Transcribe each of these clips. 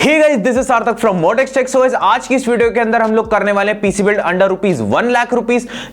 Hey guys, this is सार्थक from modxtech। सो आज की इस वीडियो के अंदर हम लोग करने वाले हैं पीसी बिल्ड अंडर ₹1 लाख।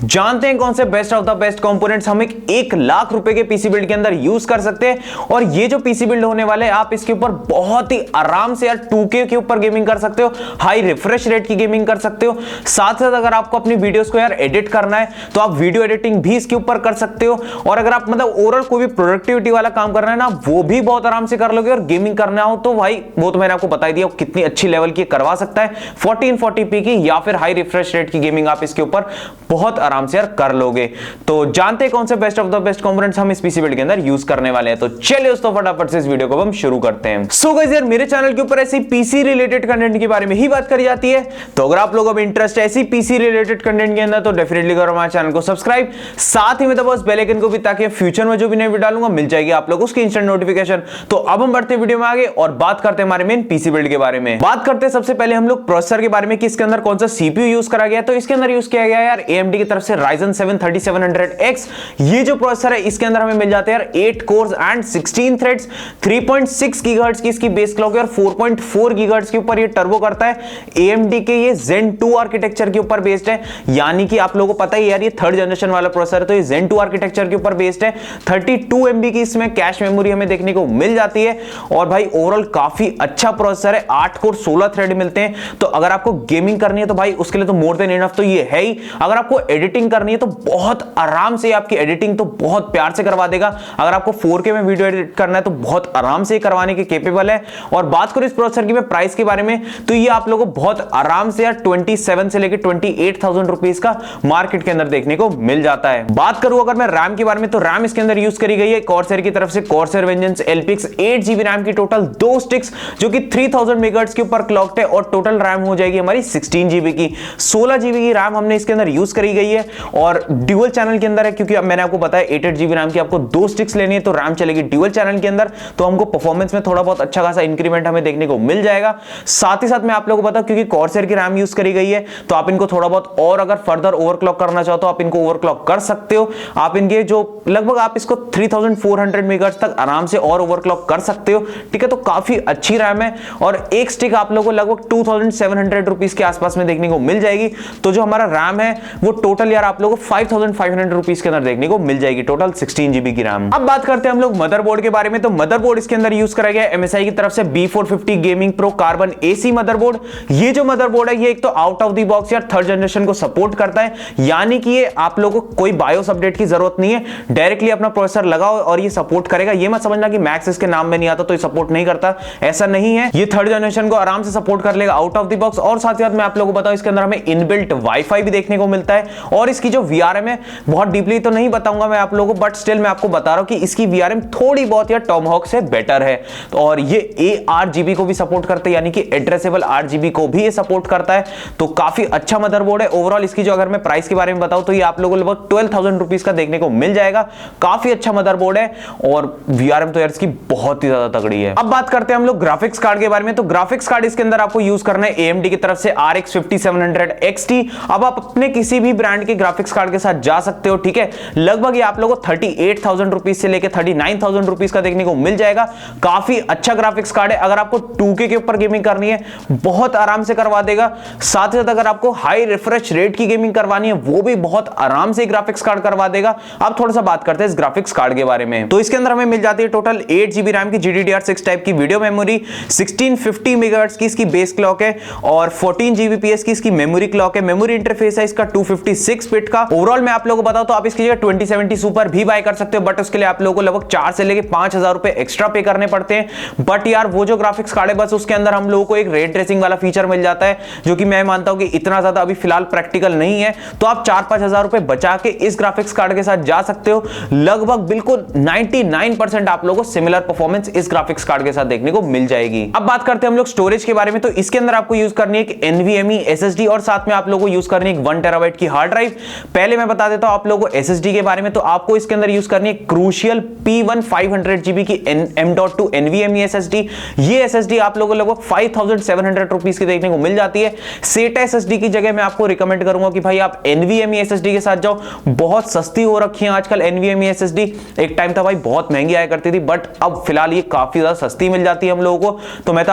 जानते हैं कौन से best of the best components हम एक 1 लाख रुपए के पीसी बिल्ड के अंदर यूज कर सकते हैं। और ये जो पीसी बिल्ड होने वाले हैं, आप इसके ऊपर बहुत ही आराम से यार 2K के ऊपर गेमिंग कर सकते हो, हाई रिफ्रेश रेट की गेमिंग कर सकते हो। साथ साथ अगर आपको अपनी वीडियोस को यार एडिट करना है तो आप वीडियो एडिटिंग भी इसके ऊपर कर सकते हो। और अगर आप मतलब ओवरऑल कोई भी प्रोडक्टिविटी वाला काम करना है ना, वो भी बहुत आराम से कर लोगे। और गेमिंग करना हो तो भाई वो तो मैंने आपको बता दिया कितनी अच्छी लेवल की करवा सकता है, 1440p की या फिर हाई रिफ्रेश रेट की गेमिंग आप इसके ऊपर बहुत आराम से यार कर लोगे। तो जानते हैं कौन से best of the best components हम इस पीसी बिल्ड के अंदर यूज करने वाले हैं। तो चलिए दोस्तों फटाफट से इस वीडियो को हम शुरू करते हैं। सो गाइस यार, मेरे चैनल के ऊपर ऐसी पीसी रिलेटेड कंटेंट के बारे में ही बात करी जाती है। तो अगर आप लोगों को इंटरेस्ट है ऐसी पीसी रिलेटेड कंटेंट के अंदर तो डेफिनेटली करो हमारे चैनल को सब्सक्राइब, साथ ही में दबाओ उस बेल आइकन को भी, ताकि फ्यूचर में जो भी नई वीडियो डालूंगा मिल जाएगी आप लोगों को उसकी इंस्टेंट नोटिफिकेशन। तो अब हम बढ़ते वीडियो में आगे और बात करते हैं हमारे मेन पीसी बिल्ड के बारे में। बात करते हैं सबसे पहले हम लोग प्रोसेसर के बारे में कि इसके अंदर कौन सा सीपीयू यूज करा गया है। तो इसके अंदर यूज किया गया है यार AMD की तरफ से ryzen 7 3700X। ये जो प्रोसेसर है इसके अंदर हमें मिल जाते हैं यार 8 कोर्स एंड 16 थ्रेड्स, 3.6 गीगाहर्ट्ज की इसकी बेस क्लॉक है और 4.4 गीगाहर्ट्ज के ऊपर ये टर्बो करता है। AMD के ये Zen 2 आर्किटेक्चर के ऊपर बेस्ड है, यानी कि आप लोगों को पता ही यार ये थर्ड जनरेशन वाला प्रोसेसर है, तो ये Zen 2 आर्किटेक्चर के ऊपर बेस्ड है। 32 MB की इसमें कैश मेमोरी हमें देखने को मिल जाती है। और भाई ओवरऑल काफी अच्छा प्रोसेसर है, 8 कोर 16 थ्रेड मिलते हैं। तो अगर आपको गेमिंग करनी है तो भाई उसके लिए तो मोर देन इनफ तो ये है ही। अगर आपको एडिटिंग करनी है तो बहुत आराम से आपकी एडिटिंग तो बहुत प्यार से करवा देगा। अगर आपको 4K में वीडियो एडिट करना है तो बहुत आराम से करवाने के कैपेबल है। और बात करूं इस प्रोसेसर की मैं प्राइस के बारे में, तो ये आप लोगों को बहुत आराम से यार 27 से लेकर 28,000 रुपीस का मार्केट के अंदर देखने को मिल जाता है। बात करूं अगर मैं रैम के बारे में, तो रैम इसके अंदर यूज करी गई है कॉर्सर की तरफ से Corsair vengeance LPX 8GB RAM की टोटल 2 स्टिक्स, जो कि 3000 मेगाहर्ट्ज के ऊपर क्लॉक्ड है। और टोटल रैम हो जाएगी हमारी 16GB की। 16GB की रैम हमने इसके अंदर यूज करी गई है और ड्यूअल चैनल के अंदर है, क्योंकि मैंने आपको बताया 8GB रैम की आपको 2 स्टिक्स लेनी है तो रैम चलेगी ड्यूअल चैनल के अंदर। तो हमको परफॉर्मेंस में थोड़ा बहुत अच्छा खासा इंक्रीमेंट हमें देखने को मिल जाएगा। साथ ही साथ मैं आप लोगों को बताऊं, क्योंकि कॉर्सर की रैम यूज करी गई है तो आप इनको थोड़ा बहुत और अगर फर्दर ओवरक्लॉक करना चाहो तो आप इनको ओवरक्लॉक कर सकते हो। आप इनके जो लगभग आप इसको 3400 मेगाहर्ट्ज तक आराम से और ओवरक्लॉक कर सकते हो। ठीक है, तो काफी अच्छी रैम है। और एक स्टिक आप लोगों को लगभग 2700 रुपीस के आसपास में देखने को मिल जाएगी। तो जो हमारा रैम है वो टोटल यार आप लोगों को 5500 रुपीस के अंदर देखने को मिल जाएगी, टोटल 16GB की रैम। अब बात करते हैं हम लोग मदरबोर्ड के बारे में। तो मदरबोर्ड इसके अंदर यूज करा गया है MSI की तरफ से B450 gaming pro carbon AC motherboard. ये जो मदरबोर्ड है ये एक तो आउट ऑफ द बॉक्स यार थर्ड जनरेशन को सपोर्ट करता है, यानी कि ये आप लोगों को कोई बायोस अपडेट की जरूरत नहीं है, डायरेक्टली अपना प्रोसेसर लगाओ और ये सपोर्ट करेगा। ये मत समझना कि मैक्स इसके नाम में नहीं आता तो ये सपोर्ट नहीं करता, ऐसा नहीं है। ये थर्ड जनरेशन को आराम से सपोर्ट कर लेगा आउट ऑफ द बॉक्स। और साथ ही साथ मैं आप लोगों को बताऊं, इसके अंदर हमें इनबिल्ट वाईफाई भी देखने को मिलता है। और इसकी जो VRM है बहुत डीपली तो नहीं बताऊंगा मैं आप लोगों को, बट स्टिल मैं आपको बता रहा हूं कि इसकी VRM थोड़ी बहुत यार टॉमहॉक से बेटर है। तो और ये ARGB को भी सपोर्ट करता है, यानी कि एड्रेसेबल RGB को भी ये सपोर्ट करता है। तो काफी अच्छा मदरबोर्ड है। ओवरऑल इसकी जो अगर मैं प्राइस के बारे में बताऊं तो ये आप लोगों को लगभग 12,000 रुपीस का देखने को मिल जाएगा। काफी अच्छा मदरबोर्ड है और VRM तो यार इसकी बहुत ही ज्यादा तगड़ी है। अब बात करते हैं हम लोग ग्राफिक्स कार्ड के बारे में। तो ग्राफिक्स कार्ड इसके अंदर आपको यूज करना है AMD की तरफ से RX 5700 XT। अब आप अपने किसी भी ब्रांड के ग्राफिक्स कार्ड के साथ जा सकते हो। ठीक है, लगभग ये आप लोगों को 38,000 रुपीस से लेकर 39,000 रुपीस का देखने को मिल जाएगा। काफी अच्छा ग्राफिक्स कार्ड है। अगर आपको 2K के ऊपर गेमिंग करनी है बहुत आराम से करवा देगा। साथ ही साथ अगर आपको हाई रिफ्रेश रेट की गेमिंग करवानी है वो भी बहुत आराम से ग्राफिक्स कार्ड करवा देगा। अब थोड़ा सा बात करते हैं इस ग्राफिक्स कार्ड के बारे में। तो इसके अंदर हमें मिल जाती है टोटल 8GB रैम की GDDR6 टाइप की वीडियो मेमोरी, 1650 मेगाहर्ट्ज की इसकी बेस क्लॉक है और 14 Gbps की इसकी मेमोरी क्लॉक है। मेमोरी इंटरफेस है इसका 256 बिट का। ओवरऑल मैं आप लोगों को बताऊं तो आप इसकी जगह 2070 सुपर भी बाय कर सकते हो, बट उसके लिए आप लोगों को लगभग 4 से लेकर 5,000 रुपए एक्स्ट्रा पे करने पड़ते हैं। बट यार वो जो ग्राफिक्स कार्ड है बस उसके अंदर हम लोगों को एक रे ट्रेसिंग वाला फीचर मिल जाता है, जो कि मैं मानता हूं कि इतना ज्यादा अभी फिलहाल प्रैक्टिकल नहीं है। तो आप 4-5,000 रुपए बचा के इस ग्राफिक्स कार्ड के साथ जा सकते हो। लगभग बिल्कुल 99% आप लोगों को सिमिलर परफॉर्मेंस इस ग्राफिक्स कार्ड के साथ देखने को मिल जाएगी। अब बात करते हैं हम लोग स्टोरेज के बारे में। तो इसके अंदर आपको यूज करनी है एक NVMe SSD और साथ में आप लोगों को यूज करनी है एक 1 टेराबाइट की हार्ड ड्राइव। पहले मैं बता देता हूं आप लोगों को SSD के बारे में। तो आपको इसके अंदर यूज करनी है क्रूशियल P1 500GB की M.2 NVMe SSD। ये SSD आप लोगों को लगभग 5700 रुपीस की देखने को मिल जाती है। SATA SSD की जगह मैं आपको रिकमेंड करूंगा कि भाई आप NVMe SSD के साथ जाओ, बहुत सस्ती हो रखी है आजकल NVMe SSD। एक टाइम था भाई बहुत महंगी आया करती थी, बट अब फिलहाल ये काफी ज्यादा सस्ती मिल जाती है हम लोगों को। तो मैं तो